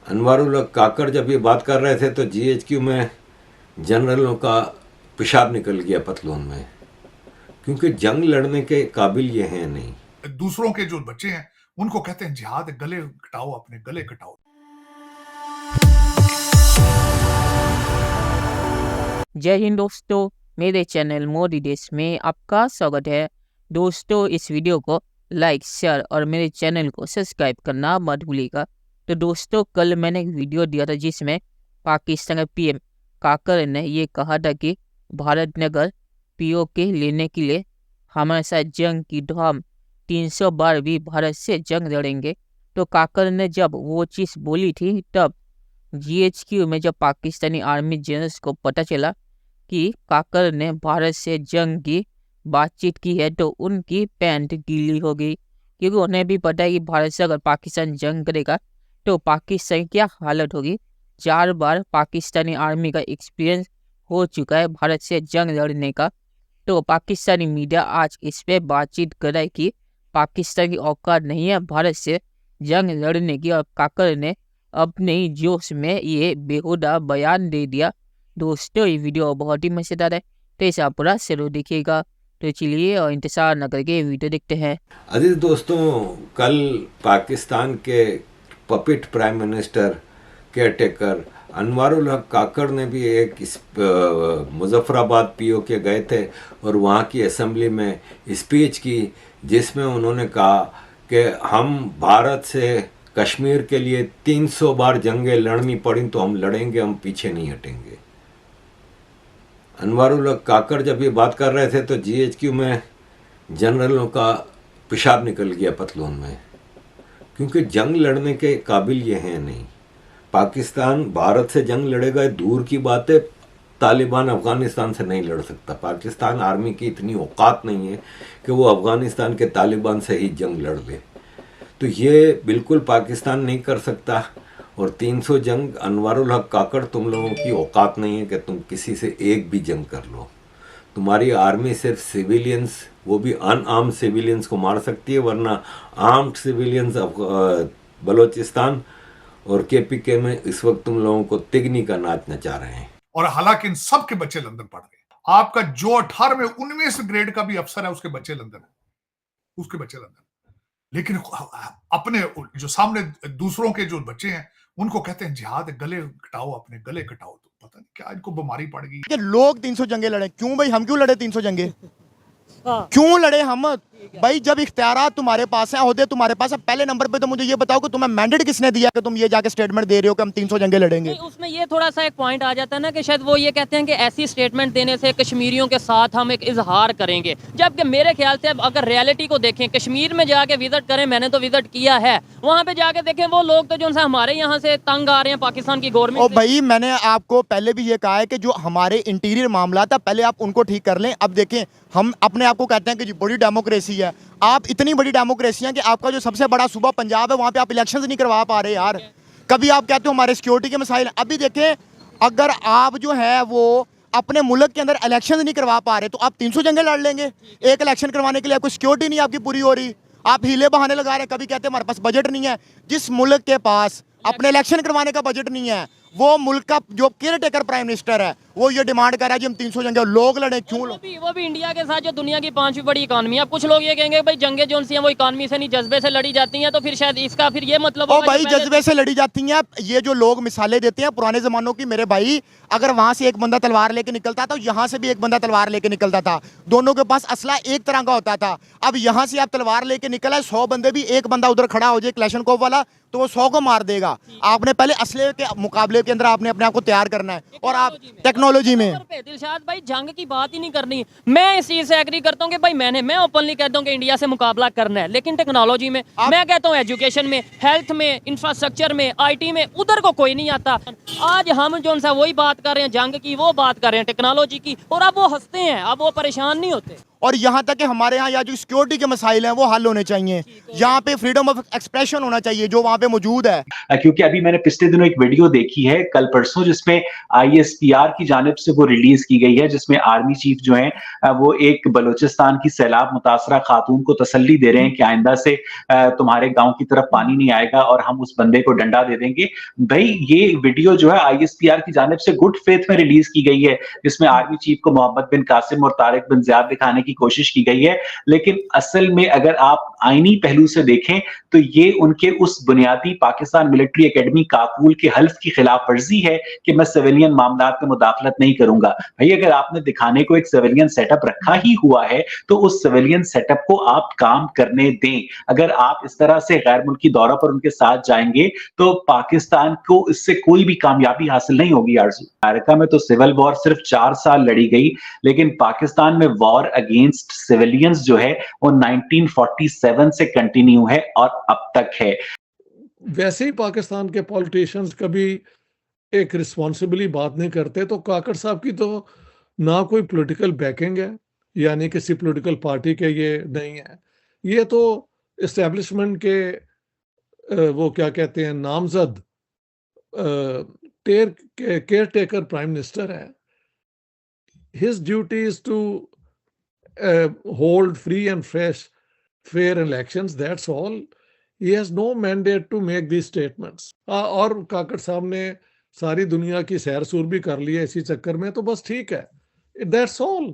अनवारुल हक काकड़ जब ये बात कर रहे थे तो जीएचक्यू में जनरलों का पेशाब निकल गया पतलून में, क्योंकि जंग लड़ने के काबिल ये हैं नहीं। दूसरों के जो बच्चे हैं उनको कहते हैं जिहाद, गले कटाओ, अपने गले कटाओ। जय हिंद दोस्तों, मेरे चैनल मोदी देश में आपका स्वागत है। दोस्तों, इस वीडियो को लाइक, शेयर और मेरे चैनल को सब्सक्राइब करना मत भूलिएगा। तो दोस्तों, कल मैंने एक वीडियो दिया था जिसमें पाकिस्तान के पीएम काकर ने ये कहा था कि भारत ने अगर पीओके लेने के लिए हमारे साथ जंग की तो हम 300 बार भी भारत से जंग लड़ेंगे। तो काकर ने जब वो चीज़ बोली थी तब जीएचक्यू में जब पाकिस्तानी आर्मी जनरल्स को पता चला कि काकर ने भारत से जंग की बातचीत की है तो उनकी पैंट गीली हो गई, क्योंकि उन्हें भी पता है कि भारत से अगर पाकिस्तान जंग करेगा तो पाकिस्तान की क्या हालत होगी। 4 बार पाकिस्तानी आर्मी का एक्सपीरियंस हो चुका है भारत से जंग लड़ने का। तो पाकिस्तानी मीडिया आज इस पे बातचीत कर रहा है कि पाकिस्तान की औकात नहीं है भारत से जंग लड़ने की, और काकर ने अपने ही जोश में ये बेहुदा बयान दे दिया। दोस्तों, ये वीडियो बहुत ही मजेदार है, तो इसे आप पूरा जरूर देखिएगा। तो चलिए और इंतजार न करके वीडियो देखते हैं। अजीज दोस्तों, कल पाकिस्तान के puppet prime minister caretaker Anwarul हक काकड़ ने भी एक मुजफ्फराबाद पीओके गए थे और वहाँ की असेंबली में स्पीच की, जिसमें उन्होंने कहा कि हम भारत से कश्मीर के लिए 300 बार जंगें लड़नी पड़ी तो हम लड़ेंगे, हम पीछे नहीं हटेंगे। अनवारुल हक काकड़ जब ये बात कर रहे थे तो जीएचक्यू में जनरलों का पेशाब निकल गया पतलून में, क्योंकि जंग लड़ने के काबिल ये हैं नहीं। पाकिस्तान भारत से जंग लड़ेगा दूर की बात है, तालिबान अफगानिस्तान से नहीं लड़ सकता। पाकिस्तान आर्मी की इतनी औकात नहीं है कि वो अफगानिस्तान के तालिबान से ही जंग लड़ ले, तो ये बिल्कुल पाकिस्तान नहीं कर सकता। और 300 जंग, अनवारुल हक काकड़, तुम लोगों की औकात नहीं है कि तुम किसी से एक भी जंग कर लो। तुम्हारी आर्मी सिर्फ सिविलियंस, वो भी अनआर्म्ड सिविलियंस को मार सकती है, वरना आर्म्ड सिविलियंस बलोचिस्तान और केपीके में इस वक्त तुम लोगों को तिगनी का नाच नचा रहे हैं। और हालांकि इन सब के बच्चे लंदन पढ़ गए। आपका जो 18वें 19वें ग्रेड का भी अफसर है उसके बच्चे लंदन है, उसके बच्चे लंदन। लेकिन अपने जो सामने दूसरों के जो बच्चे हैं उनको कहते हैं जिहाद, गले कटाओ, अपने गले कटाओ। तो पता नहीं क्या इनको बीमारी पड़ गई कि लोग 300 जंगे लड़े। क्यों भाई, हम क्यों लड़े 300 जंगे? क्यों लड़े हम भाई? जब इख्तियारात तुम्हारे पास है, ओहदे तुम्हारे पास है, पहले नंबर पे तो मुझे ये बताओ कि तुम्हें मैंडेट किसने दिया कि तुम ये जाके स्टेटमेंट दे रहे हो कि हम 300 जंगे लड़ेंगे? उसमें ये थोड़ा सा एक पॉइंट आ जाता है ना कि शायद वो ये कहते हैं कि ऐसी स्टेटमेंट देने से कश्मीरियों के साथ हम एक इजहार करेंगे, जबकि मेरे ख्याल से अगर रियलिटी को देखें, कश्मीर में जाके विजिट करें, मैंने तो विजिट किया है, वहाँ पे जाके देखें वो लोग तो जो हमारे यहाँ से तंग आ रहे हैं पाकिस्तान की गवर्नमेंट। भाई, मैंने आपको पहले भी ये कहा है कि जो हमारे इंटीरियर मामला था पहले आप उनको ठीक कर लें। अब देखें, हम अपने आप को कहते हैं कि बड़ी डेमोक्रेसी है। आप इतनी बड़ी डेमोक्रेसी है कि आपका जो सबसे बड़ा सूबा पंजाब है, वहां पे आप इलेक्शंस नहीं करवा पा रहे यार। कभी आप कहते हो हमारे सिक्योरिटी के मसाइल। अभी देखें, अगर आप जो है वो अपने मुल्क के अंदर इलेक्शंस नहीं करवा पा रहे तो आप 300 जंगे लड़ लेंगे। एक इलेक्शन करवाने के लिए आपको सिक्योरिटी नहीं आपकी पूरी हो रही, आप हीले बहाने लगा रहे हैं। कभी कहते हैं हमारे पास बजट नहीं है। जिस मुल्क के पास अपने इलेक्शन करवाने का बजट नहीं है, वो मुल्क का जो केयर टेकर प्राइम मिनिस्टर है वो ये डिमांड कर रहा है कि हम 300 जंगे लोग लड़े। क्यों? वो भी इंडिया के साथ जो दुनिया की 5वीं बड़ी इकॉनमी है। अब कुछ लोग ये कहेंगे भाई जंगे जो सी हैं वो इकॉनमी से नहीं जज्बे से लड़ी जाती हैं, तो फिर शायद इसका फिर ये मतलब ओ भाई, जज्बे से लड़ी जाती हैं। ये जो लोग मिसालें देते हैं पुराने जमानों की, मेरे भाई, अगर वहां से एक बंदा तलवार लेके निकलता था, यहाँ से भी एक बंदा तलवार लेके निकलता था, दोनों के पास असला एक तरह का होता था। अब यहाँ से आप तलवार लेके निकला, 100 बंदे भी, एक बंदा उधर खड़ा हो जाए क्लैशनकोव वाला, तो वो 100 को मार देगा। आपने पहले असले के मुकाबले के अंदर आपने अपने आप को तैयार करना है, और आप टेक्नोलॉजी में। दिलशाद भाई, जंग की बात ही नहीं करनी। मैं इस चीज से एग्री करता हूँ कि भाई मैं ओपनली कहता हूँ कि इंडिया से मुकाबला करना है, लेकिन टेक्नोलॉजी में मैं कहता हूँ, एजुकेशन में, हेल्थ में, इंफ्रास्ट्रक्चर में, आईटी में, उधर को कोई नहीं आता। आज हम जो वही बात कर रहे हैं जंग की, वो बात कर रहे हैं टेक्नोलॉजी की, और अब वो हंसते हैं, अब वो परेशान नहीं होते। और यहाँ तक कि हमारे यहाँ जो सिक्योरिटी के मसाइल हैं वो हल होने चाहिए, यहाँ पे फ्रीडम ऑफ एक्सप्रेशन होना चाहिए जो वहाँ पे मौजूद है। क्योंकि अभी मैंने पिछले दिनों एक वीडियो देखी है कल परसों जिसमें ISPR की जानिब से वो रिलीज की गई है, जिसमें आर्मी चीफ जो है वो एक बलूचिस्तान की सैलाब मुतासरा खातून को तसल्ली दे रहे हैं कि आइंदा से तुम्हारे गांव की तरफ पानी नहीं आएगा और हम उस बंदे को डंडा दे देंगे। भाई ये वीडियो जो है ISPR की जानिब से गुड फेथ में रिलीज की गई है, जिसमें आर्मी चीफ को मोहम्मद बिन कासिम और तारिक बिन ज़ियाद दिखाने की कोशिश की गई है, लेकिन असल में अगर आप आईनी पहलू से देखें तो ये उनके उस बुनियादी पाकिस्तान मिलिट्री एकेडमी काकूल के हल्फ की खिलाफ वर्जी है कि मैं सिविलियन मामलात में मुदाखलत नहीं करूंगा। भाई अगर आपने दिखाने को एक सिविलियन सेटअप रखा ही हुआ है तो उस सिविलियन सेटअप को आप काम करने दें। अगर आप इस तरह से गैर मुल्की दौरा पर उनके साथ जाएंगे तो पाकिस्तान को इससे कोई भी कामयाबी हासिल नहीं होगी। अमेरिका में तो सिविल वॉर सिर्फ 4 साल लड़ी गई, लेकिन पाकिस्तान में वॉर अगेंस्ट सिविलियंस जो है वो 1947 से कंटिन्यू है और अब तक है। वैसे ही पाकिस्तान के पॉलिटिशियंस कभी एक रिस्पॉन्सिबली बात नहीं करते, तो काकड़ साहब की तो ना कोई पॉलिटिकल बैकिंग है, यानी किसी पॉलिटिकल पार्टी के ये नहीं है, ये तो इस्टेब्लिशमेंट के वो क्या कहते हैं नामजद केयर टेकर प्राइम मिनिस्टर है। His duty is to hold free and fair elections, that's all. He has no mandate to make these statements. और काकड़ साहब ने सारी दुनिया की सैर सूर भी कर ली है इसी चक्कर में, तो बस ठीक है। That's all.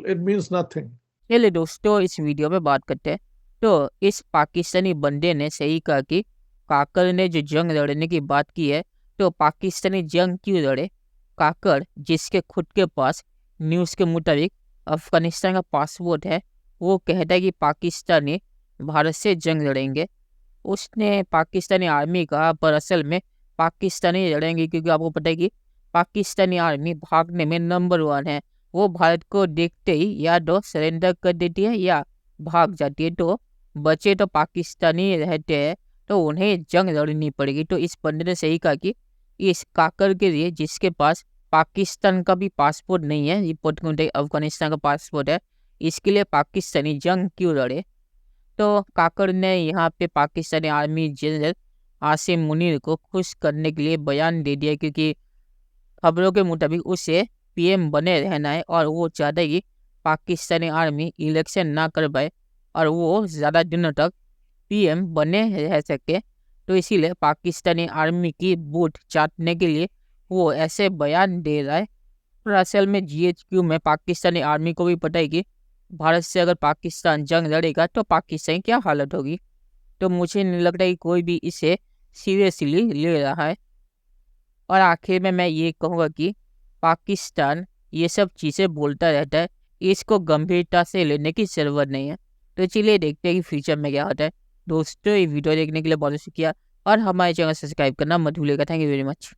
It means nothing. चलिए दोस्तों, इस वीडियो में बात करते हैं। तो इस पाकिस्तानी बंदे ने सही कहा कि काकड़ ने जो जंग लड़ने की बात की है, तो पाकिस्तानी जंग क्यों लड़े? काकड़ जिसके खुद के पास न्यूज़ के मुताबिक अफगानिस्तान का पासपोर्ट है, वो कहता है कि पाकिस्तानी भारत से जंग लड़ेंगे। उसने पाकिस्तानी आर्मी कहा, पर असल में पाकिस्तानी लड़ेंगे, क्योंकि आपको पता है कि पाकिस्तानी आर्मी भागने में नंबर 1 है। वो भारत को देखते ही या तो सरेंडर कर देती है या भाग जाती है, तो बचे तो पाकिस्तानी रहते हैं, तो उन्हें जंग लड़नी पड़ेगी। तो इस बंदे ने सही कहा कि इस काकड़ के लिए, जिसके पास पाकिस्तान का भी पासपोर्ट नहीं है, रिपोर्ट के मुताबिक अफगानिस्तान का पासपोर्ट है, इसके लिए पाकिस्तानी जंग क्यों लड़े? तो काकड़ ने यहाँ पे पाकिस्तानी आर्मी जनरल आसिम मुनीर को खुश करने के लिए बयान दे दिया, क्योंकि खबरों के मुताबिक उसे PM बने रहना है और वो चाहता है कि पाकिस्तानी आर्मी इलेक्शन ना कर पाए और वो ज़्यादा दिनों तक PM बने रह सके। तो इसीलिए पाकिस्तानी आर्मी की बूट चाटने के लिए वो ऐसे बयान दे रहा है। पर असल में GHQ में पाकिस्तानी आर्मी को भी पता है कि भारत से अगर पाकिस्तान जंग लड़ेगा तो पाकिस्तान की क्या हालत होगी। तो मुझे नहीं लगता कि कोई भी इसे सीरियसली ले रहा है। और आखिर में मैं ये कहूँगा कि पाकिस्तान ये सब चीज़ें बोलता रहता है, इसको गंभीरता से लेने की ज़रूरत नहीं है। तो चलिए देखते हैं कि फ्यूचर में क्या होता है। दोस्तों, ये वीडियो देखने के लिए बहुत शुक्रिया और हमारे चैनल सब्सक्राइब करना मत भूलिएगा। Thank you very much.